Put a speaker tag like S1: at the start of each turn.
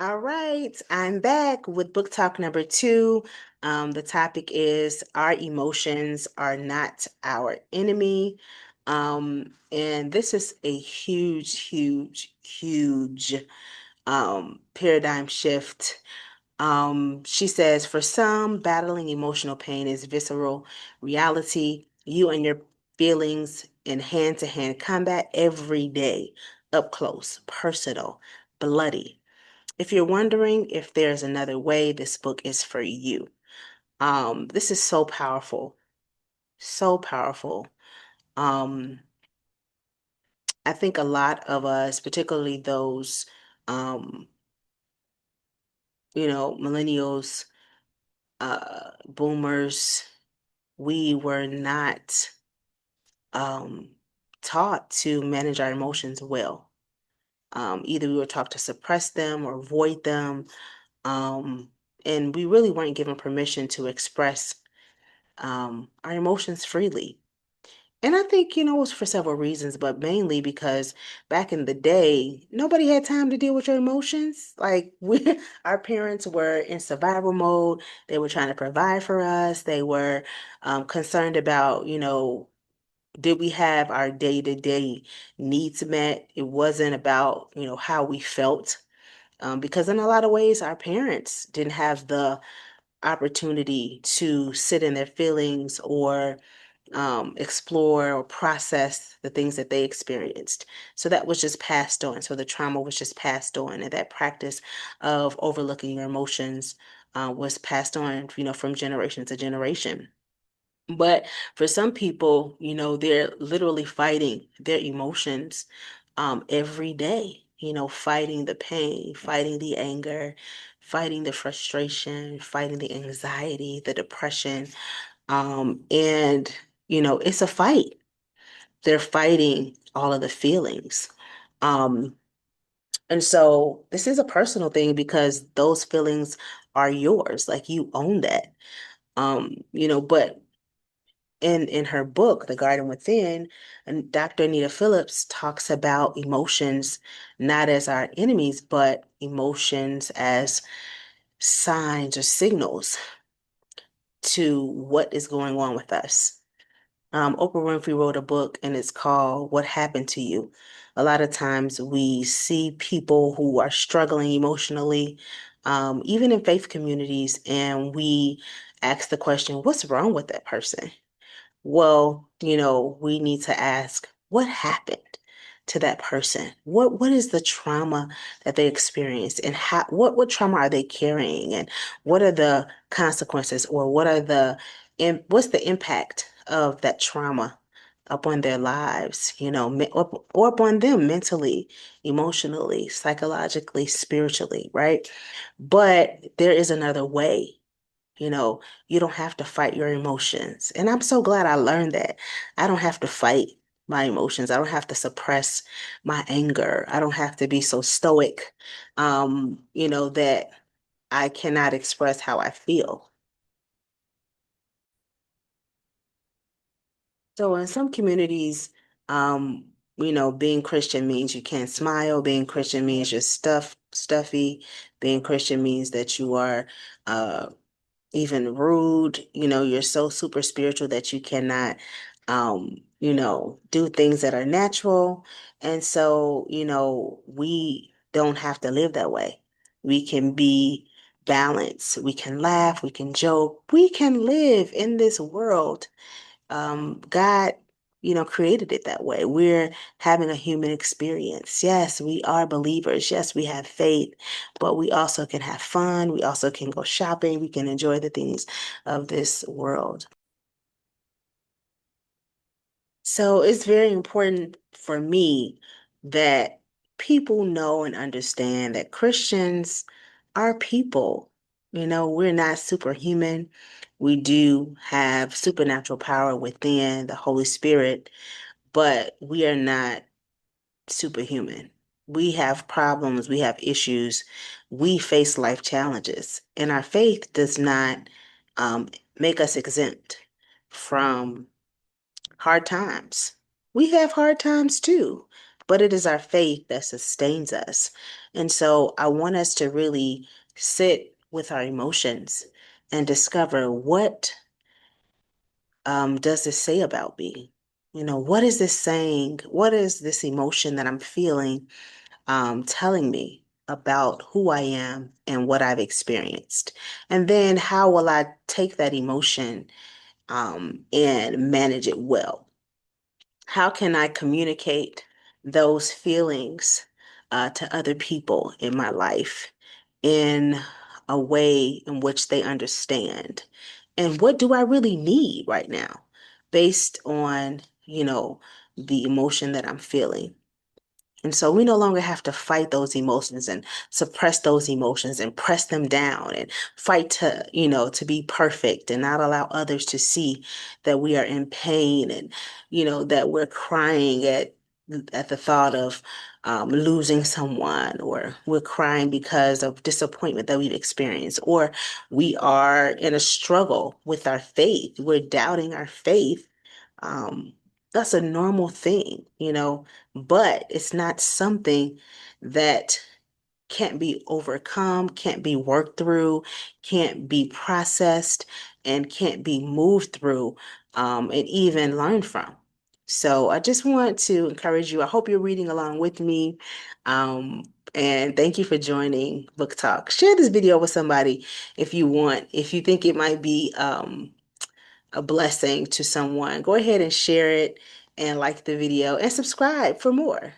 S1: All right, I'm back with book talk number two. The topic is Our Emotions Are Not Our Enemy. And this is a huge paradigm shift. She says, for some, battling emotional pain is visceral reality. You and your feelings in hand-to-hand combat every day, up close, personal, bloody. If you're wondering if there's another way, this book is for you. This is so powerful, so powerful. Um, I think a lot of us, particularly those, um, millennials, boomers, we were not um, taught to manage our emotions well. Either we were taught to suppress them or avoid them, um, and we really weren't given permission to express our emotions freely. And I think, it was for several reasons, but mainly because back in the day, nobody had time to deal with your emotions. Like our parents were in survival mode. They were trying to provide for us. They were concerned about, did we have our day-to-day needs met? It wasn't about, how we felt. Because in a lot of ways, our parents didn't have the opportunity to sit in their feelings or explore or process the things that they experienced. So that was just passed on. So the trauma was just passed on, and that practice of overlooking your emotions was passed on, from generation to generation. But for some people, they're literally fighting their emotions every day, fighting the pain, fighting the anger, fighting the frustration, fighting the anxiety, the depression. And, it's a fight. They're fighting all of the feelings. Um, and so this is a personal thing because those feelings are yours. Like you own that. But in her book, The Garden Within, and Dr. Anita Phillips talks about emotions not as our enemies, but emotions as signs or signals to what is going on with us. Oprah Winfrey wrote a book and it's called What Happened to You. A lot of times we see people who are struggling emotionally, even in faith communities, and we ask the question, what's wrong with that person? Well, we need to ask what happened to that person? What is the trauma that they experienced and how what trauma are they carrying and what are the consequences or what's the impact of that trauma upon their lives, or upon them mentally, emotionally, psychologically, spiritually, right? But there is another way. You know, you don't have to fight your emotions. And I'm so glad I learned that. I don't have to fight my emotions. I don't have to suppress my anger. I don't have to be so stoic, that I cannot express how I feel. So in some communities, being Christian means you can't smile. Being Christian means you're stuffy. Being Christian means that you are uh even rude, you're so super spiritual that you cannot, do things that are natural. And so, we don't have to live that way. We can be balanced. We can laugh. We can joke. We can live in this world. God, created it that way. We're having a human experience. Yes, we are believers. Yes, we have faith, but we also can have fun. We also can go shopping. We can enjoy the things of this world. So it's very important for me that people know and understand that Christians are people. We're not superhuman. We do have supernatural power within the Holy Spirit, but we are not superhuman. We have problems, we have issues, we face life challenges, and our faith does not um, make us exempt from hard times. We have hard times too. but it is our faith that sustains us. And so I want us to really sit with our emotions and discover, what does this say about me? What is this saying? What is this emotion that I'm feeling telling me about who I am and what I've experienced? And then how will I take that emotion and manage it well? How can I communicate those feelings to other people in my life in a way in which they understand? And what do I really need right now based on, the emotion that I'm feeling? And so we no longer have to fight those emotions and suppress those emotions and press them down and fight to be perfect and not allow others to see that we are in pain, and, that we're crying at the thought of losing someone, or we're crying because of disappointment that we've experienced, or we are in a struggle with our faith. We're doubting our faith. Um, that's a normal thing, but it's not something that can't be overcome, can't be worked through, can't be processed, and can't be moved through, and even learned from. So I just want to encourage you. I hope you're reading along with me. Um, and thank you for joining Book Talk. Share this video with somebody if you want. If you think it might be a blessing to someone, go ahead and share it and like the video and subscribe for more.